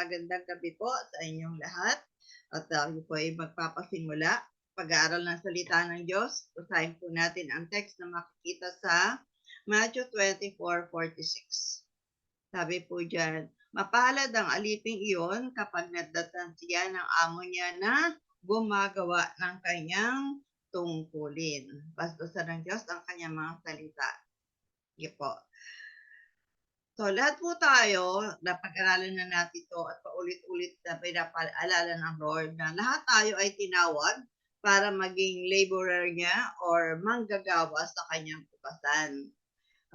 magandang gabi po sa inyong lahat at tayo po ay magpapasimula. Pag-aaral ng salita ng Diyos, basahin po natin ang text na makikita sa Matthew 24:46. Sabi po diyan, mapalad ang aliping iyon kapag nadatan siya ng amo niya na gumagawa ng kanyang tungkulin. Bastusan ng Diyos ang kanyang mga salita. Sige po. So, lahat po tayo, napag-aralan na natin ito at paulit-ulit na pinapaalala ng Lord na lahat tayo ay tinawag para maging laborer niya or manggagawa sa kanyang tukasan.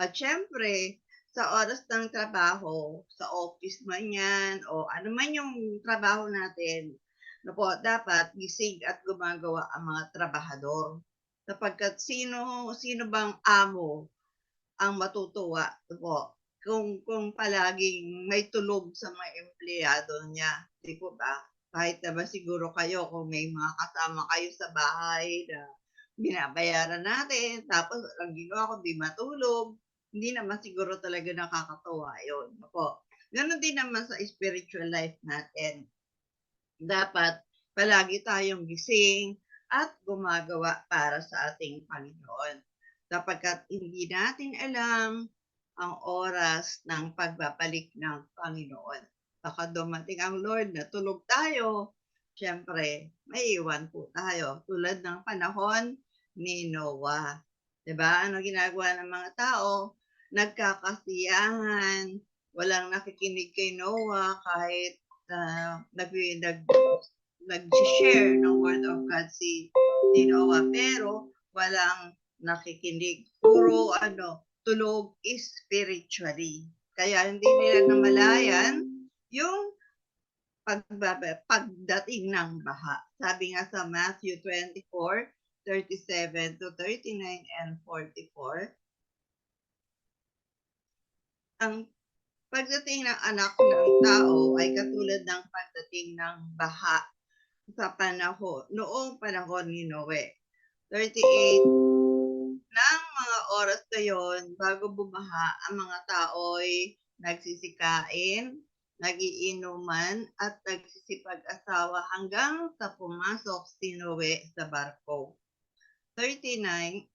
At syempre, sa oras ng trabaho, sa office man yan, o ano man yung trabaho natin, na po, dapat gising at gumagawa ang mga trabahador. Sapagkat sino bang amo ang matutuwa po kung palaging may tulog sa mga empleyado niya, 'di po ba? Kahit naman siguro kayo kung may mga kasama kayo sa bahay na binabayaran natin tapos ang ginawa kundi matulog, hindi naman siguro talaga nakakatuwa 'yun, opo. Gano'n din naman sa spiritual life natin. Dapat palagi tayong gising at gumagawa para sa ating Panginoon. Sapagkat hindi natin alam ang oras ng pagbabalik ng Panginoon. Baka dumating ang Lord na tulog tayo, siyempre maiiwan po tayo tulad ng panahon ni Noah. 'Di ba? Ano ginagawa ng mga tao? Nagkakasiyahan, walang nakikinig kay Noah kahit nag-share ng word of God si Noah, pero walang nakikinig. Puro tulog spiritually. Kaya hindi nila namalayan yung pagdating ng baha. Sabi nga sa Matthew 24:37 to 39 and 44, ang pagdating ng anak ng tao ay katulad ng pagdating ng baha noong panahon ni Noe. 38, ng mga oras na yon, bago bumaha, ang mga tao ay nagsisikain, nagiinuman, at nagsisipag-asawa hanggang sa pumasok si Noe sa barko. 39,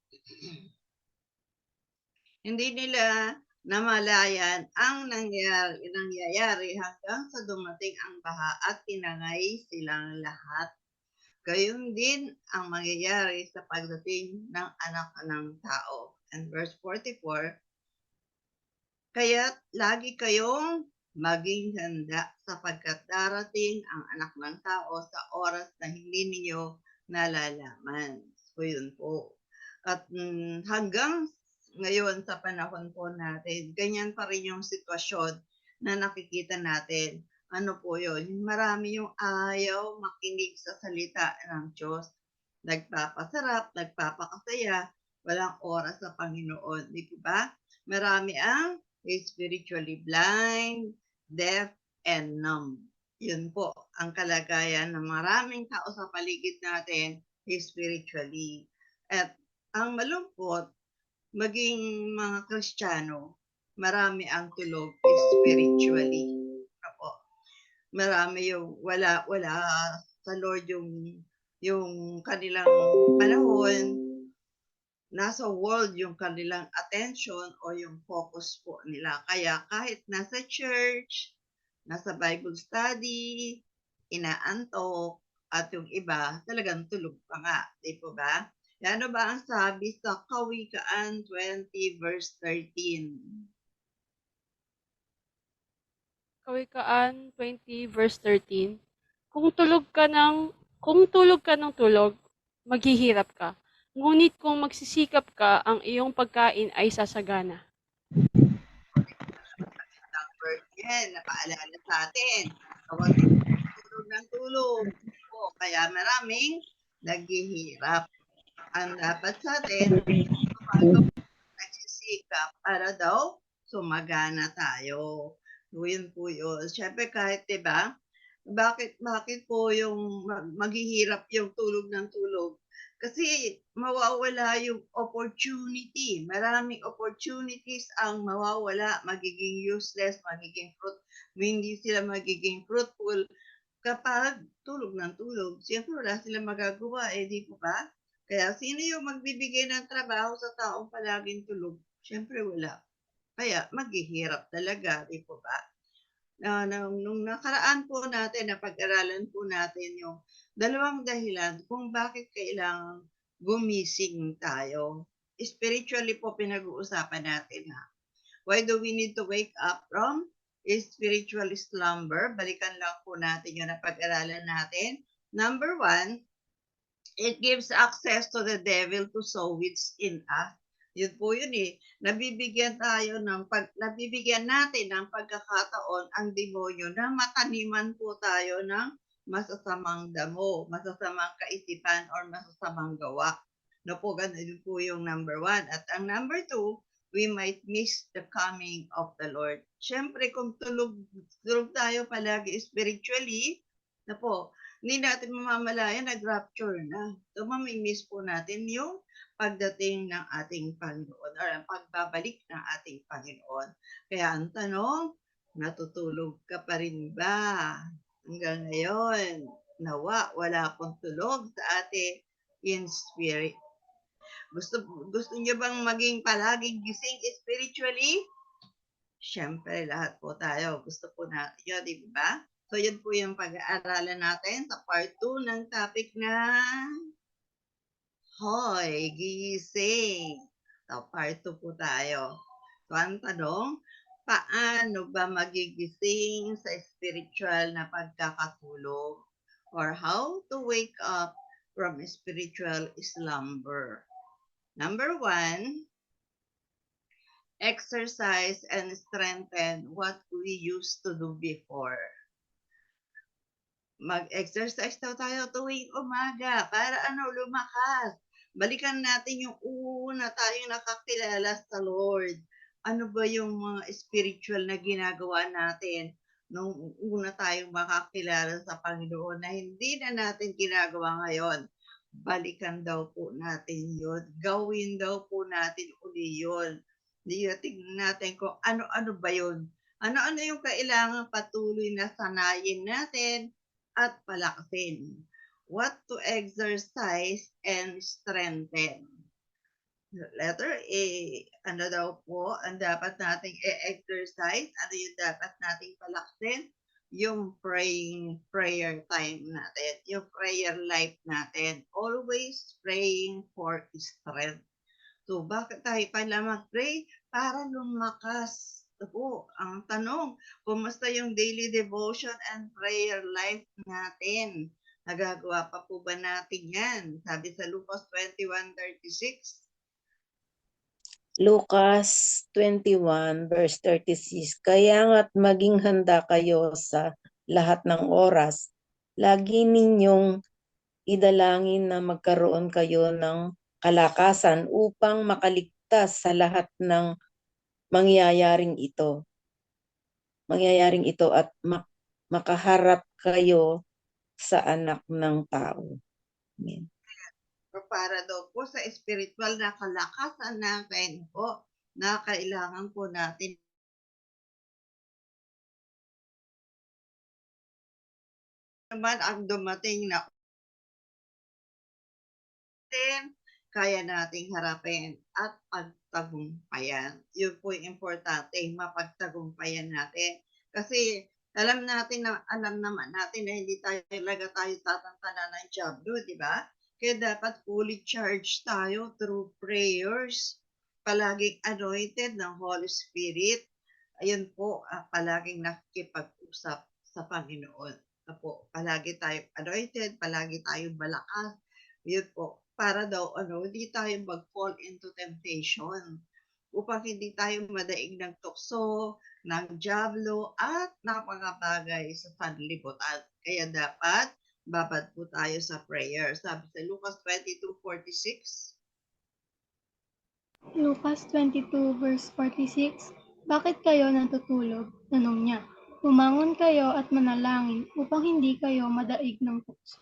hindi nila namalayan ang nangyayari hanggang sa dumating ang baha at tinangay silang lahat. Gayon din ang mangyayari sa pagdating ng anak ng tao. And verse 44, kaya't lagi kayong maging handa sapagkat darating ang anak ng tao sa oras na hindi ninyo nalalaman. So yun po. At hanggang ngayon sa panahon po natin, ganyan pa rin yung sitwasyon na nakikita natin. Ano po yun? Marami yung ayaw makinig sa salita ng Diyos. Nagpapasarap, nagpapakasaya, walang oras sa Panginoon. Di ba? Marami ang spiritually blind, deaf, and numb. Yun po ang kalagayan ng maraming tao sa paligid natin spiritually. At ang malungkot, maging mga Kristiyano, marami ang tulog spiritually. Opo. Marami yung wala sa Lord yung kanilang panahon, nasa world yung kanilang attention o yung focus po nila. Kaya kahit nasa church, nasa Bible study, inaantok, at yung iba talagang tulog pa nga, di po ba? Ano ba ang sabi sa Kawikaan 20 verse 13? Kawikaan 20 verse 13, kung tulog ka ng tulog, maghihirap ka. Ngunit kung magsisikap ka, ang iyong pagkain ay sasagana. Ang word yan, napaalala sa atin. Huwag tulog ng tulog. O, kaya maraming naghihirap. Ang dapat sa atin, nagsisikap para daw sumagana tayo. So, yun po yun. Siyempre kahit, diba, Bakit po yung maghihirap yung tulog ng tulog? Kasi mawawala yung opportunity. Maraming opportunities ang mawawala, magiging useless, hindi sila magiging fruitful kapag tulog ng tulog. Siyempre wala silang magagawa, eh, 'di po ba? Kaya sino yung magbibigay ng trabaho sa taong palaging tulog? Siyempre wala. Kaya maghihirap talaga, 'di po ba? Nung nakaraan po natin napag-aralan po natin yung dalawang dahilan kung bakit kailangang gumising tayo. Spiritually po pinag-uusapan natin, ha. Why do we need to wake up from spiritual slumber? Balikan lang po natin yung napag-aralan natin. Number one, it gives access to the devil to sow weeds in us. Yun po yun eh. Nabibigyan natin ng pagkakataon ang demonyo na mataniman po tayo ng masasamang damo, masasamang kaisipan, or masasamang gawa. No po, ganun po yung number one. At ang number two, we might miss the coming of the Lord. Siyempre, kung tulog tayo palagi spiritually, na po, hindi natin mamamalayan nag-rapture na. So, mamimiss po natin yung pagdating ng ating Panginoon or ang pagbabalik ng ating Panginoon. Kaya ang tanong, natutulog ka pa rin ba? Hanggang ngayon, nawa, wala pong tulog sa ating in spirit. Gusto niyo bang maging palaging gising spiritually? Siyempre, lahat po tayo gusto po natin yun, di ba? So, yun po yung pag-aaralan natin sa part 2 ng topic na Hoy, gising! So, part 2 po tayo. So, ang tanong, paano ba magigising sa spiritual na pagkakatulog? Or how to wake up from spiritual slumber? Number 1, exercise and strengthen what we used to do before. Mag-exercise daw tayo tuwing umaga para lumakas. Balikan natin yung una tayong nakakilala sa Lord. Ano ba yung mga spiritual na ginagawa natin nung una tayong makakilala sa Panginoon na hindi na natin ginagawa ngayon? Balikan daw po natin yun. Gawin daw po natin uli yun. Tingnan natin kung ano-ano ba yun. Ano-ano yung kailangan patuloy na sanayin natin at palakasin. What to exercise and strengthen. Letter A, ano daw po ang dapat nating e-exercise? Ano yung dapat nating palakasin? Yung prayer time natin, yung prayer life natin. Always praying for strength. So, bakit tayo pala mag-pray? Para lumakas. Ito po, ang tanong, kumusta yung daily devotion and prayer life natin? Nagagawa pa po ba natin yan? Sabi sa Lucas 21:36. Lucas 21 verse 36, kaya nga't maging handa kayo sa lahat ng oras. Lagi ninyong idalangin na magkaroon kayo ng kalakasan upang makaligtas sa lahat ng mangyayaring ito. At makaharap kayo sa anak ng tao. Amen. Para daw po sa spiritual na kalakasan natin po na kailangan po natin naman ang dumating na kaya nating harapin at pagtagumpayan. Yun po yung importante, mapagtagumpayan natin. Kasi alam naman natin na hindi talaga tayo tatantana ng Diablo, di ba? Kaya dapat fully charged tayo through prayers. Palaging anointed ng Holy Spirit. Ayun po, palaging nakikipag-usap sa Panginoon. Po, palagi tayo anointed, palagi tayo malakas. Yun po, para daw hindi tayo mag-fall into temptation upang hindi tayo madaig ng tukso, ng diablo at ng mga bagay sa sanlibutan. Kaya dapat babad po tayo sa prayer. Sabi sa Lucas 22:46. Lucas 22 verse 46, bakit kayo natutulog? Tanong niya. Bumangon kayo at manalangin upang hindi kayo madaig ng tukso.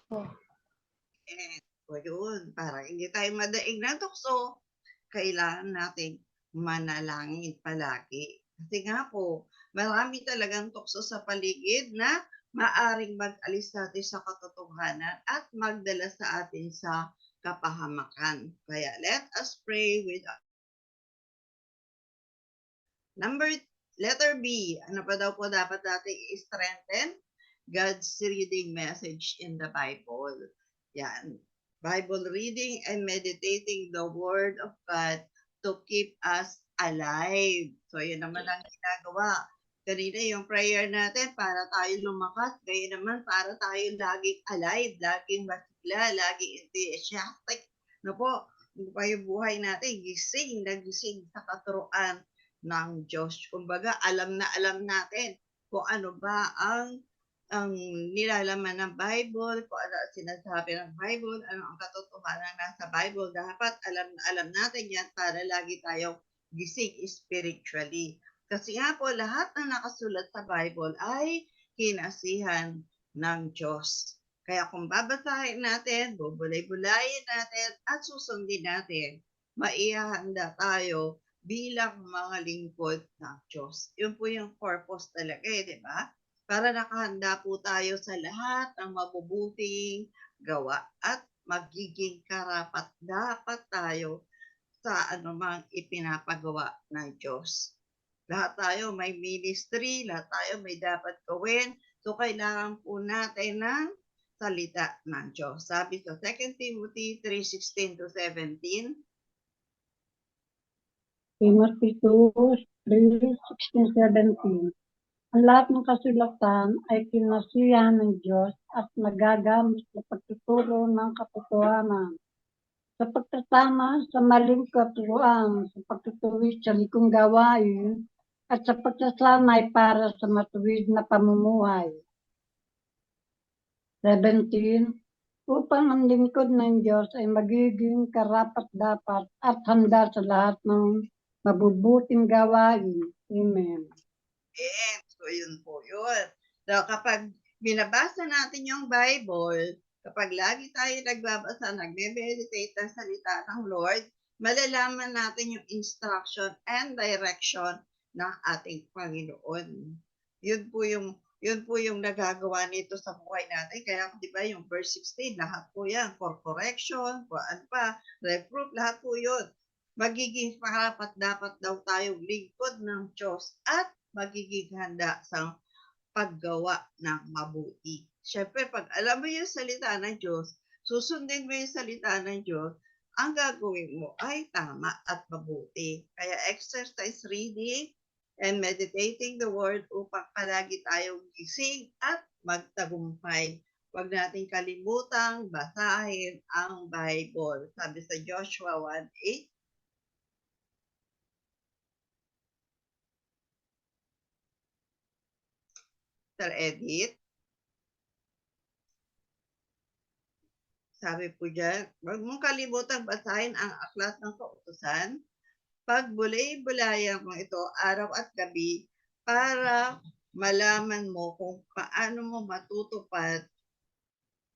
O yun, para hindi tayo madaig ng tukso, kailangan nating manalangin palagi. Kasi nga po, marami talagang tukso sa paligid na maaring mag-alis natin sa katotohanan at magdala sa atin sa kapahamakan. Kaya let us pray with letter B. Ano pa daw po dapat nating i-strengthen? God's reading message in the Bible. Yan. Bible reading and meditating the Word of God to keep us alive. So, yun naman ang ginagawa. Kanina yung prayer natin para tayo lumakas. Gaya naman para tayo laging alive, laging masigla, laging enthusiastic. No po, yung pa yung buhay natin, gising na gising sa katuruan ng Diyos. Kumbaga, alam na alam natin kung ano ba ang nilalaman ng Bible, kung ano ang sinasabi ng Bible, ano ang katotohanan nasa Bible. Dapat alam natin yan para lagi tayong gising spiritually. Kasi nga po, lahat ng nakasulat sa Bible ay kinasihan ng Diyos. Kaya kung babasahin natin, bubulay-bulayin natin, at susundin natin, maihahanda tayo bilang mga lingkod ng Diyos. Yun po yung purpose talaga di ba? Para nakahanda po tayo sa lahat ng mabubuting gawa at magiging karapat-dapat tayo sa anumang ipinapagawa ng Diyos. Lahat tayo may ministry, lahat tayo may dapat gawin. So, kailangan po natin ng salita ng Diyos. Sabi sa 2 Timothy 3:16-17, Timothy 2:16-17. Ang lahat ng kasulatan ay kinasiyahan ng Diyos at nagagamit sa pagtuturo ng katotohanan, sa pagtatama sa maling katuruan, sa pagtutuwid sa likong gawain, at sa pagsasanay para sa matuwid na pamumuhay. 17. Upang ang lingkod ng Diyos ay magiging karapat-dapat at handa sa lahat ng mabubuting gawain. Amen. And so yun po yun. So kapag binabasa natin yung Bible, kapag lagi tayo nagbabasa, nagme-meditate ng salita ng Lord, malalaman natin yung instruction and direction ng ating Panginoon. Yun po yung nagagawa nito sa buhay natin. Kaya di ba yung verse 16, lahat po yan, for correction, for ano pa, reproof, lahat po yun. Magiging parapat dapat daw tayong lingkod ng Diyos at magiging handa sa paggawa ng mabuti. Siyempre, pag alam mo yung salita ng Diyos, susundin mo yung salita ng Diyos, ang gagawin mo ay tama at mabuti. Kaya exercise reading and meditating the Word upang palagi tayong gising at magtagumpay. Huwag natin kalimutang basahin ang Bible. Sabi sa Joshua 1:8, Sir Edith, sabi po dyan, huwag mong kalimutang basahin ang aklat ng kautusan. Pagbulay-bulayan mo ito araw at gabi para malaman mo kung paano mo matutupad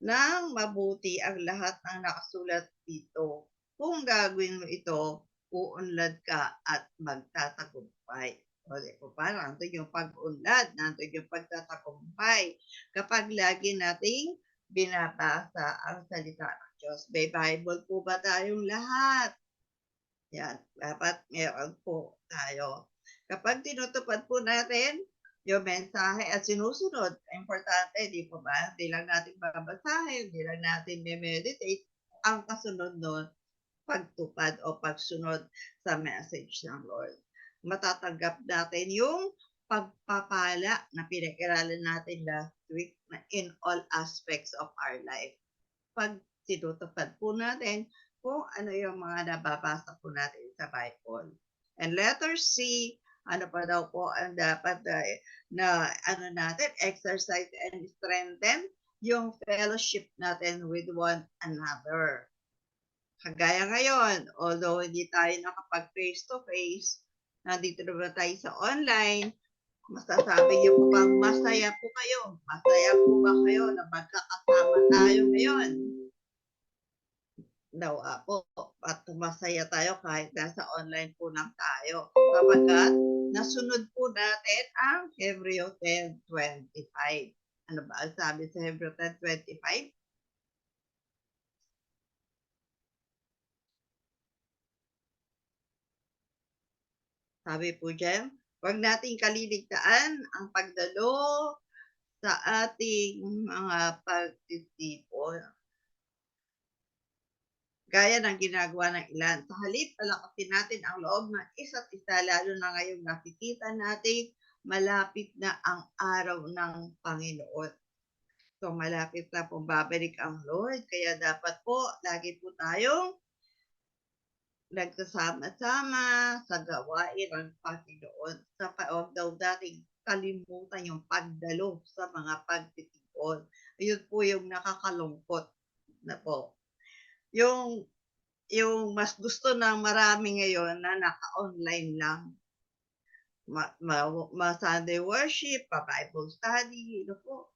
ng mabuti ang lahat ng nakasulat dito. Kung gagawin mo ito, uunlad ka at magtatagumpay. O, di ba? Parang nandun yung pag-unlad, nandun yung pagtatagumpay. Kapag lagi nating binabasa ang salita ng Diyos. May Bible po ba tayong lahat? Yan, dapat meron po tayo. Kapag tinutupad po natin yung mensahe at sinusunod, importante, di po ba? Hindi lang natin babasahin, hindi lang natin meditate. Ang kasunod nun, pagtupad o pagsunod sa message ng Lord. Matatanggap natin yung pagpapala na pinag-aralan natin last week na in all aspects of our life. Pag tinutupad po natin kung ano yung mga nababasa po natin sa Bible. And letter C, ano pa daw po ang dapat na ano natin, exercise and strengthen yung fellowship natin with one another. Kagaya ngayon, although hindi tayo nakapag face-to-face, nandito naman tayo sa online, Masasabi niyo po bang masaya po kayo? Masaya po ba kayo na magkakasama tayo ngayon? Nawa po at masaya tayo kahit nasa online po lang tayo. Sapagkat nasunod po natin ang Hebreo 10:25. Ano ba ang sabi sa Hebreo 10:25? Sabi po dyan, huwag nating kaliligtaan ang pagdalo sa ating mga pagtitipon. Gaya ng ginagawa ng ilan. Sa halip, palakasin natin ang loob ng isa't isa, lalo na ngayong nakikita natin malapit na ang araw ng Panginoon. So, malapit na pong babalik ang Lord. Kaya dapat po, lagi po tayong nagsasama-sama sa gawain ng Panginoon. Sa huwag daw dating kalimutan yung pagdalo sa mga pagtitipon. Yun po yung nakakalungkot na po. Yung mas gusto ng marami ngayon na naka-online lang. Sunday worship, Bible study, po.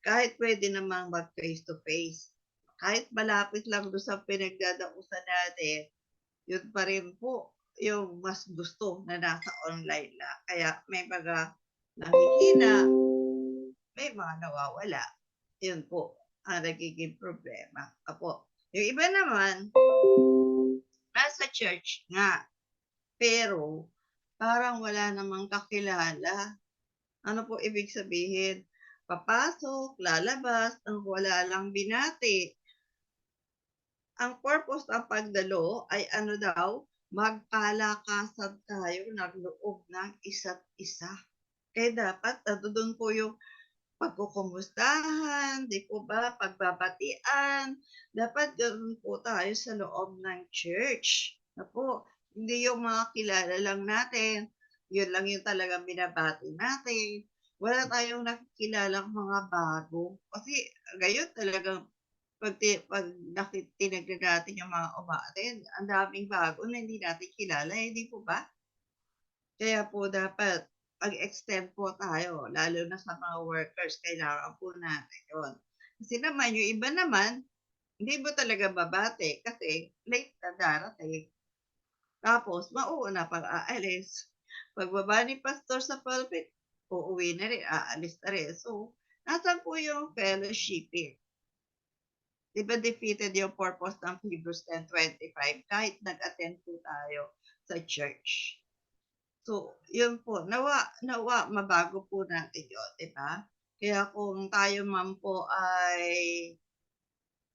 Kahit pwede namang mag face-to-face. Kahit malapit lang doon sa pinagdadausan natin, yun pa rin po yung mas gusto na nasa online lang. Kaya may mga nangihina, may mga nawawala. Yun po ang nagiging problema. Apo. Yung iba naman, nasa church nga, pero parang wala namang kakilala. Ano po ibig sabihin? Papasok, lalabas, ang wala lang binati. Ang purpose ng pagdalo ay ano daw, magpalakasan tayo ng loob ng isa't isa. Kaya dapat doon po yung pagkukumustahan, di po ba, pagbabatian. Dapat ganoon po tayo sa loob ng church. Na po, hindi yung mga kilala lang natin. Yun lang yung talagang binabati natin. Wala tayong nakikilalang mga bago. Kasi ngayon talagang pag tinignan natin yung mga umaattend, ang daming bago na hindi natin kilala, hindi po ba? Kaya po dapat mag-extend po tayo, lalo na sa mga workers, kailangan po natin yun. Kasi naman, yung iba naman, hindi mo talaga babate kasi late na darating. Tapos, mauuna pang aalis. Pagbaba ni pastor sa pulpit, uuwi na rin, aalis na rin. So, nasan po yung fellowshipping? Di ba defeated yung purpose ng Hebrews 10:25 kahit nag-attend po tayo sa church? So, yun po, nawa mabago po natin yun, di ba? Kaya kung tayo man po ay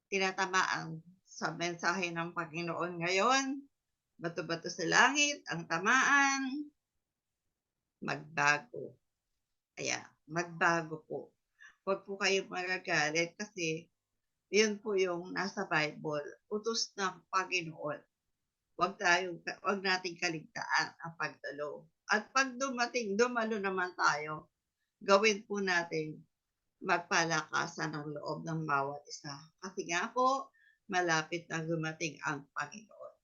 tinatamaan sa mensahe ng Panginoon ngayon, bato-bato sa langit, ang tamaan, magbago. Kaya, magbago po. Huwag po kayong magagalit kasi yun po yung nasa Bible, utos ng Panginoon. Huwag nating kaligtaan ang pagdalo. At pag dumalo naman tayo, gawin po natin magpalakasan ng loob ng bawat isa. Kasi nga po, malapit na dumating ang Panginoon.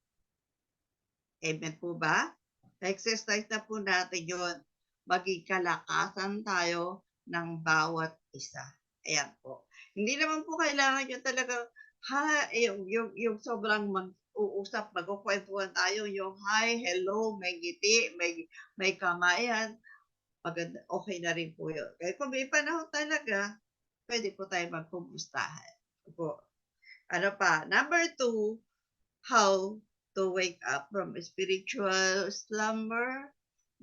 Amen po ba? Exercise na po natin yun. Maging kalakasan tayo ng bawat isa. Ayan po. Hindi naman po kailangan yun talaga, yung sobrang mag-uusap, magkukwentuhan tayo, yung hi, hello, may ngiti, may kamayan, maganda, okay na rin po yun. Kaya kung may panahon talaga, pwede po tayo magkumustahan. Po. Ano pa? Number 2, how to wake up from spiritual slumber,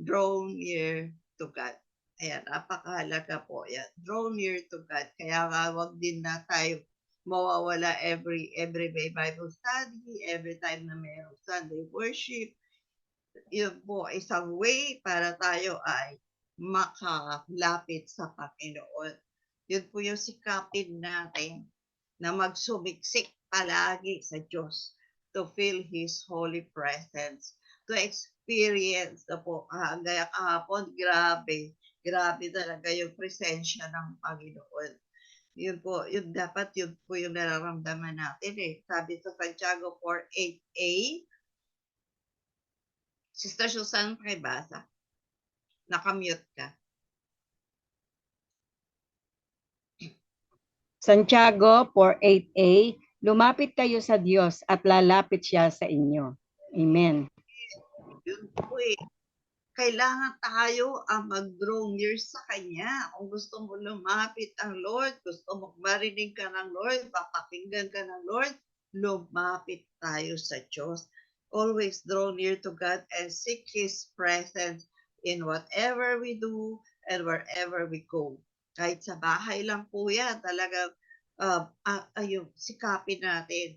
draw near to God. Ayan, napakahalaga po yan. Draw near to God. Kaya nga, wag din na tayo mawawala every may Bible study, every time na mayroong Sunday worship. Yun po, isang way para tayo ay makalapit sa Panginoon. Yun po yung sikapin natin na magsumiksik palagi sa Diyos to feel His holy presence, to experience na po, gaya kahapon, grabe talaga yung presensya ng Panginoon. Yun po, yun po yung nararamdaman natin eh. Sabi sa Santiago 4:8a, Sister Susan, pakibasa. Nakamute ka. Santiago 4:8a, lumapit kayo sa Diyos at lalapit siya sa inyo. Amen. Yun po eh. Kailangan tayo ang mag-draw near sa Kanya. Kung gusto mo lumapit ang Lord, gusto mo marinig ka ng Lord, papakinggan ka ng Lord, lumapit tayo sa Diyos. Always draw near to God and seek His presence in whatever we do and wherever we go. Kahit sa bahay lang po yan, talagang sikapin natin.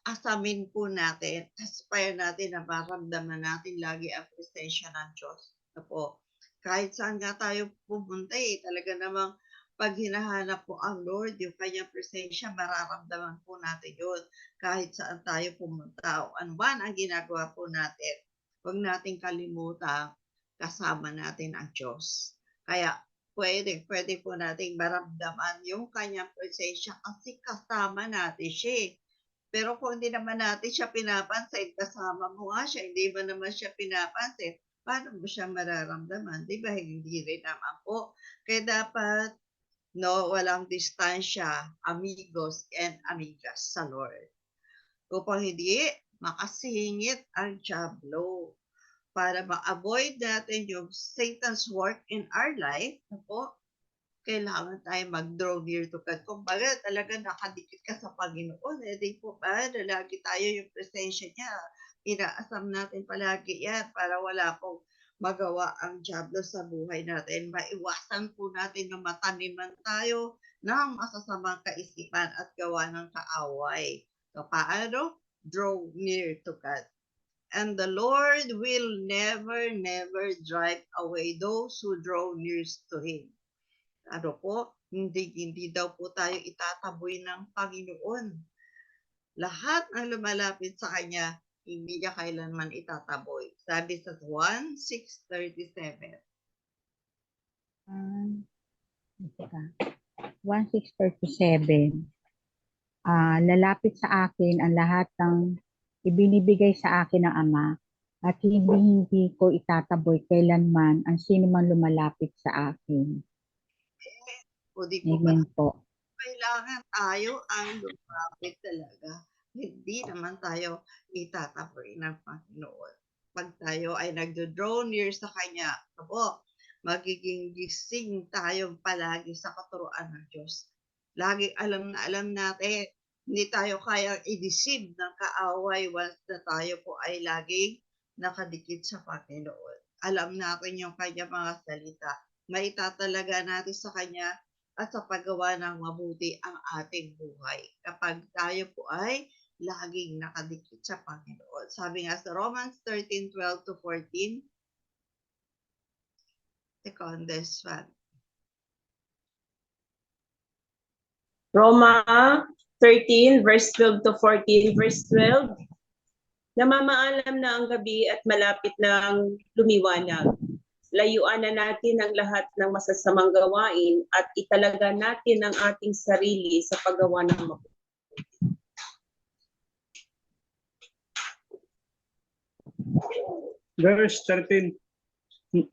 Asamin po natin, aspire natin na maramdaman natin lagi ang presensya ng Diyos. Po. Kahit saan nga tayo pumunta talaga namang pag hinahanap po ang Lord, yung kanyang presensya, mararamdaman po natin yun. Kahit saan tayo pumunta o anuman ang ginagawa po natin, huwag natin kalimutan kasama natin ang Diyos. Kaya pwede po nating maramdaman yung kanyang presensya kasi kasama natin siya. Pero kung hindi naman natin siya pinapansin, kasama mo nga siya, hindi mo naman siya pinapansin, paano mo siya mararamdaman? Di ba? Hindi rin naman po. Kaya dapat, walang distansya, amigos and amigas sa Lord. Upang hindi makasingit ang diablo. Para ma-avoid natin yung Satan's work in our life, kailangan tayo mag-draw near to God. Kung baga, talaga nakadikit ka sa Panginoon. Di po ba? Na lagi tayo yung presensya niya. Inaasam natin palagi yan para wala pong magawa ang diablo sa buhay natin. Maiwasan po natin na mataniman tayo ng masasamang kaisipan at gawa ng kaaway. So, paano? Draw near to God. And the Lord will never drive away those who draw near to Him. Hindi daw po tayo itataboy ng Panginoon. Lahat ng lumalapit sa Kanya, hindi niya kailanman itataboy. Sabi sa 1:637. 1:637. Lalapit sa akin ang lahat ng ibinibigay sa akin ng Ama at hindi ko itataboy kailanman ang sino man lumalapit sa akin. O di po ba? Amen po. Kailangan tayo ang lumapit talaga. Hindi naman tayo itataboy ng Panginoon. Pag tayo ay nagdo-draw near sa Kanya, magiging gising tayo palagi sa katuruan ng Diyos. Lagi alam natin, hindi tayo kayang i-deceive ng kaaway once na tayo po ay laging nakadikit sa Panginoon. Alam natin yung Kanya mga salita. Maitatalaga natin sa Kanya at sa paggawa ng mabuti ang ating buhay. Kapag tayo po ay laging nakadikit sa Panginoon. Sabi nga sa Romans 13:12-14, second this one. Roma 13, verse 12-14, verse 12. Namamaalam na ang gabi at malapit na ang lumiwanag. Layuan na natin ang lahat ng masasamang gawain at italaga natin ang ating sarili sa paggawa ng mabuti. Verse 13.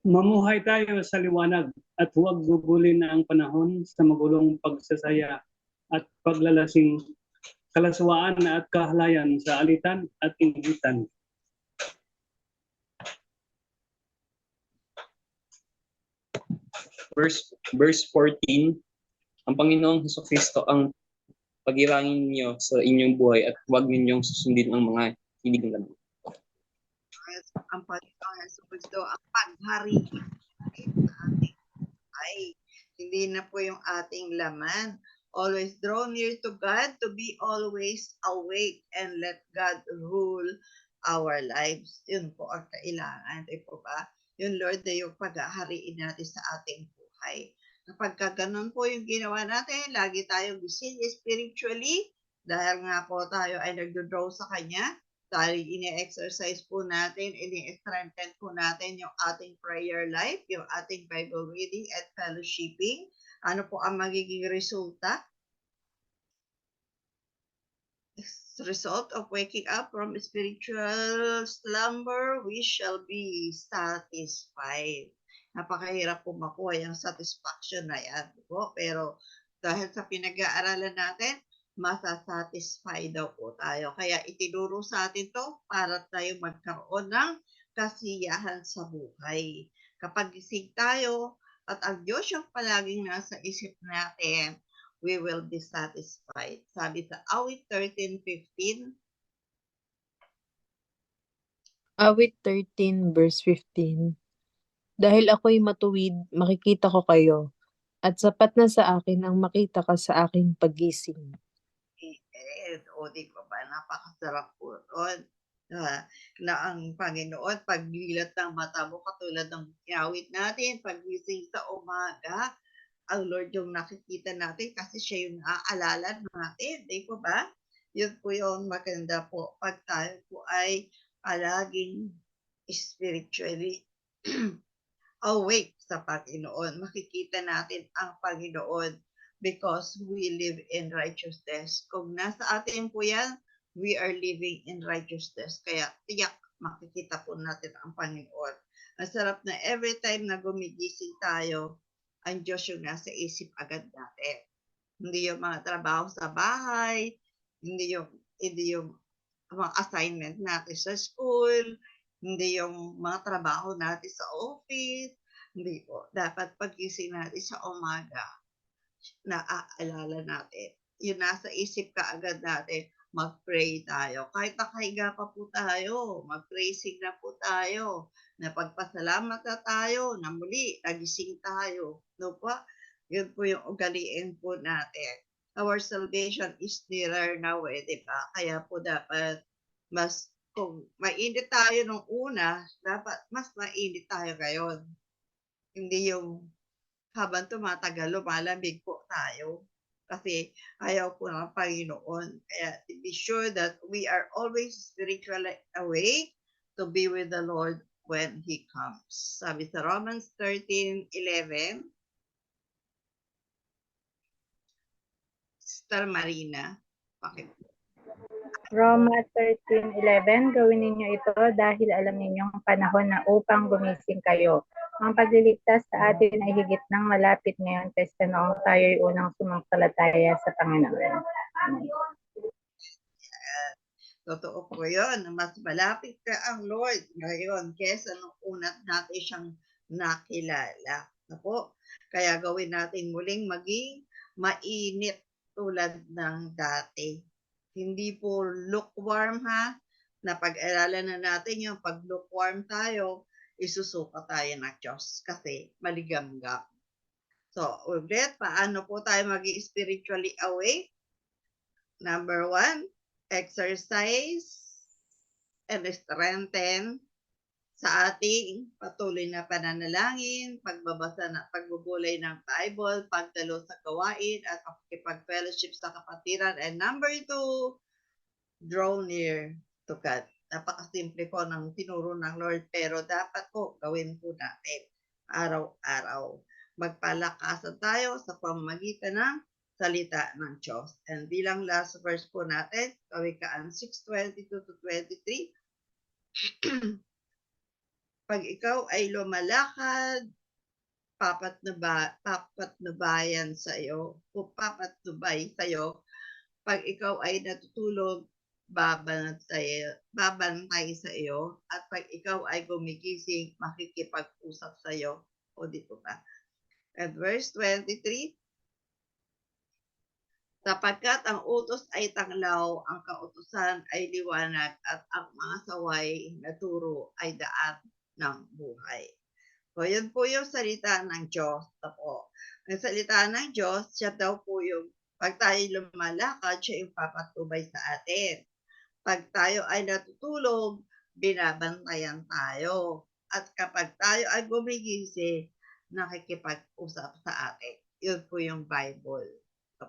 Mamuhay tayo sa liwanag at huwag gugulin ang panahon sa magulong pagsasaya at paglalasing, kalaswaan at kahalayan sa alitan at inggitan. Verse 14, ang Panginoong Hesukristo ang pagirangin niyo sa inyong buhay at huwag ninyong susundin ang mga hilig ng laman. Ang Panginoong Hesukristo ang paghari sa ating buhay. Hindi na po yung ating laman. Always draw near to God to be always awake and let God rule our lives. Yun po ang kailangan. Di po ba? Yun, Lord, na yung paghahariin natin sa ating buhay. Kapag ganun po yung ginawa natin, lagi tayong busy spiritually, dahil nga po tayo ay nagdo-draw sa Kanya, tayo ini-exercise po natin, ini-strengthen po natin yung ating prayer life, yung ating Bible reading and fellowshipping. Ano po ang magiging resulta? Result of waking up from spiritual slumber, we shall be satisfied. Napakahirap po makuha yung satisfaction na yan. Pero Dahil sa pinag-aaralan natin, masasatisfy daw po tayo. Kaya itinuro sa atin to para tayo magkaroon ng kasiyahan sa buhay. Kapag gising tayo at ang Diyos yung palaging nasa isip natin, we will be satisfied. Sabi sa Awit 13:15, Awit 13 verse 15. Dahil ako'y matuwid, makikita ko kayo, at sapat na sa akin ang makita ka sa aking paggising. o di ba ba, napakasarap po doon. Na ang Panginoon, pagdilat ng mata mo, katulad ng awit natin, paggising sa umaga, ang Lord yung nakikita natin kasi siya yung naaalala natin. Di ba ba? Yun po yung maganda po pag tayo po ay palaging spiritually awake sa Panginoon. Makikita natin ang Panginoon because we live in righteousness. Kung nasa atin po yan, we are living in righteousness. Kaya tiyak makikita po natin ang Panginoon. Ang sarap na every time na gumigising tayo, ang Diyos yung nasa isip agad natin. Hindi yung mga trabaho sa bahay, hindi yung mga assignment natin sa school, hindi yung mga trabaho natin sa office, hindi po. Dapat pagising natin sa umaga, naaalala natin. Yung nasa isip ka agad natin, mag-pray tayo. Kahit nakahiga pa po tayo, mag-praising na po tayo. Napagpasalamat na tayo, na muli, nagising tayo. No po? Yun po yung ugaliin po natin. Our salvation is nearer now, di ba? Kaya po dapat mas, kung mainit tayo nung una, dapat mas mainit tayo ngayon. Hindi yung habang tumatagal, lumalamig po tayo. Kasi ayaw po ng Panginoon. Kaya to be sure that we are always spiritually awake to be with the Lord when He comes. Sabi sa Romans 13:11, Sister Marina, bakit? Roma 13:11, gawin ninyo ito dahil alam ninyong panahon na upang gumising kayo. Ang pagliligtas sa atin ay higit ng malapit ngayon kaysa noong tayo'y unang sumampalataya sa Panginoon. Amen. Totoo po yun. Mas malapit ka ang Lord ngayon kesa nung una natin siyang nakilala. Po. Kaya gawin natin muling maging mainit tulad ng dati. Hindi po lukewarm ha, na pag-aralan na natin yung pag lukewarm tayo, isusuka tayo ng Diyos kasi maligamgam. So, ulit, paano po tayo maging spiritually awake? Number 1, exercise and strengthen sa ating patuloy na pananalangin, pagbubulay ng Bible, pagdalo sa gawain, at pakikipag-fellowship sa kapatiran. And number 2, draw near to God. Napakasimple po ng tinuro ng Lord, pero dapat po gawin po natin araw-araw. Magpalakasan tayo sa pamamagitan ng salita ng Diyos. And bilang last verse po natin, Kawikaan 6:22-23, pag ikaw ay lumalakad, papatnubayan sa iyo, o papatnubay sa iyo, pag ikaw ay natutulog, babantay sa iyo, at pag ikaw ay gumigising, makikipag-usap sa iyo. O dito ba? At verse 23, sapagkat ang utos ay tanglaw, ang kautusan ay liwanag, at ang mga saway na turo ay daan ng buhay. So, yun po yung salita ng Diyos. Po. Ang salita ng Diyos, siya daw po yung, pag tayo lumalakad, siya yung papatubay sa atin. Pag tayo ay natutulog, binabantayan tayo. At kapag tayo ay gumigising, nakikipag-usap sa atin. Yun po yung Bible.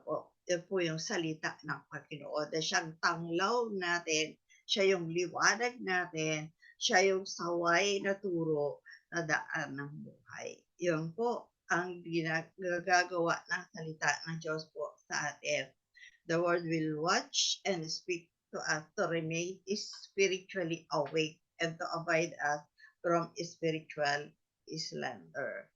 Po. Yun po yung salita ng Panginoon. Siyang tanglaw natin, siya yung liwanag natin, siya yung saway na turo na daan ng buhay. Yun po ang ginagawa ng salita ng Diyos po sa atin. The Word will watch and speak to us to remain spiritually awake and to avoid us from spiritual slumber.